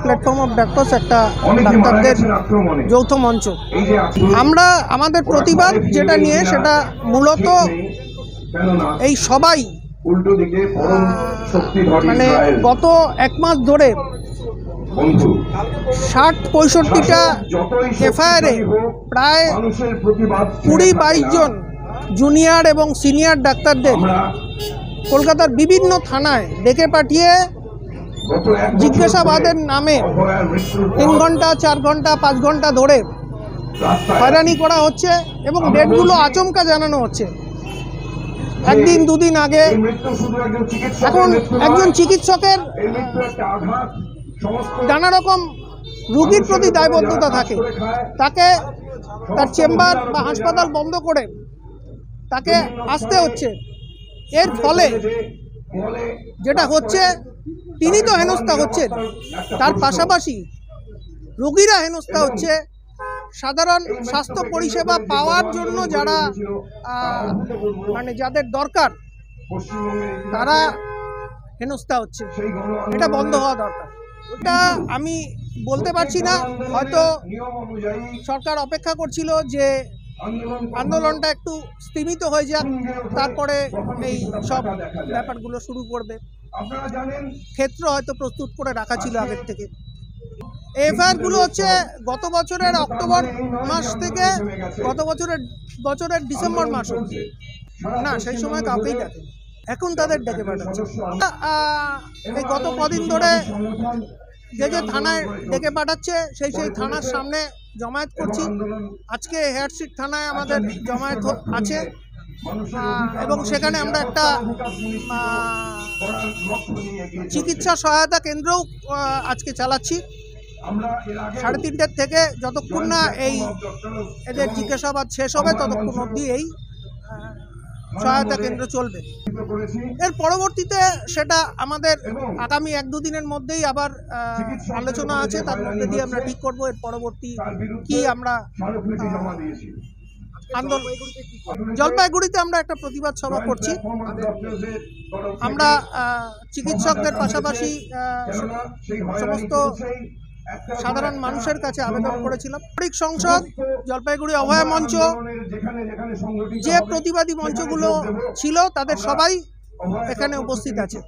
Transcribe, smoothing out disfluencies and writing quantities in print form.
Platform of doctors একটা ডাক্তারদের যৌথ মঞ্চ। আমরা আমাদের প্রতিবাদ যেটা নিয়ে সেটা মূলত এই সবাই মানে গত এক মাস ধরে 60-65টা এফআইআরে প্রায় 20-22 জন জুনিয়র এবং সিনিয়র ডাক্তারদের কলকাতার বিভিন্ন থানায় ডেকে পাঠিয়ে জিজ্ঞাসাবাদের নামে 3 ঘন্টা 4 ঘন্টা 5 ঘন্টা ধরে হয়রানি করা হচ্ছে এবং ডেটগুলো আচমকা জানানো হচ্ছে। একদিন দুদিন আগে এখন একজন চিকিৎসকের নানা রকম রোগীর প্রতি দায়বদ্ধতা থাকে, তাকে তার চেম্বার বা হাসপাতাল বন্ধ করে তাকে আসতে হচ্ছে। এর ফলে যেটা হচ্ছে তিনি তো হেনস্থা হচ্ছেন, তার পাশাপাশি রোগীরা হেনস্থা হচ্ছে। সাধারণ স্বাস্থ্য পরিষেবা পাওয়ার জন্য যারা মানে যাদের দরকার তারা হেনস্থা হচ্ছে, এটা বন্ধ হওয়া দরকার। ওটা আমি বলতে পারছি না, হয়তো সরকার অপেক্ষা করছিল যে আন্দোলনটা একটু স্তীমিত হয়ে যাক, তারপরে এই সব ব্যাপারগুলো শুরু করবে। ক্ষেত্র হয়তো প্রস্তুত করে রাখা ছিল আগের থেকে। এফআইআরগুলো হচ্ছে গত বছরের অক্টোবর মাস থেকে গত বছরের ডিসেম্বর মাস অবধি। না, সেই সময় কাউকেই ডাকে, এখন তাদের ডেকে পাঠাচ্ছে। এই গত কদিন ধরে যে থানায় ডেকে পাঠাচ্ছে সেই থানার সামনে জমায়েত করছি। আজকে হেয়ারস্ট্রিট থানায় আমাদের জমায়েত আছে এবং সেখানে আমরা একটা চিকিৎসা সহায়তা কেন্দ্রও আজকে চালাচ্ছি। 3:30 থেকে যতক্ষণ না এই এদের জিজ্ঞাসাবাদ শেষ হবে ততক্ষণ অবধি এই সহায়তা কেন্দ্র চলবে। এর পরবর্তীতে সেটা আমাদের আগামী 1-2 দিনের মধ্যেই আবার আলোচনা আছে, তার মধ্যে দিয়ে আমরা ঠিক করব এর পরবর্তী কি আমরা আন্দোলন। জলপাইগুড়িতে আমরা একটা প্রতিবাদ সভা করছি। আমরা চিকিৎসকদের পাশাপাশি সমস্ত সাধারণ মানুষের কাছে আবেদন করেছিলাম। নাগরিক সংসদ, জলপাইগুড়ি অভয়া মঞ্চ, যে প্রতিবাদী মঞ্চগুলো ছিল তাদের সবাই এখানে উপস্থিত আছে।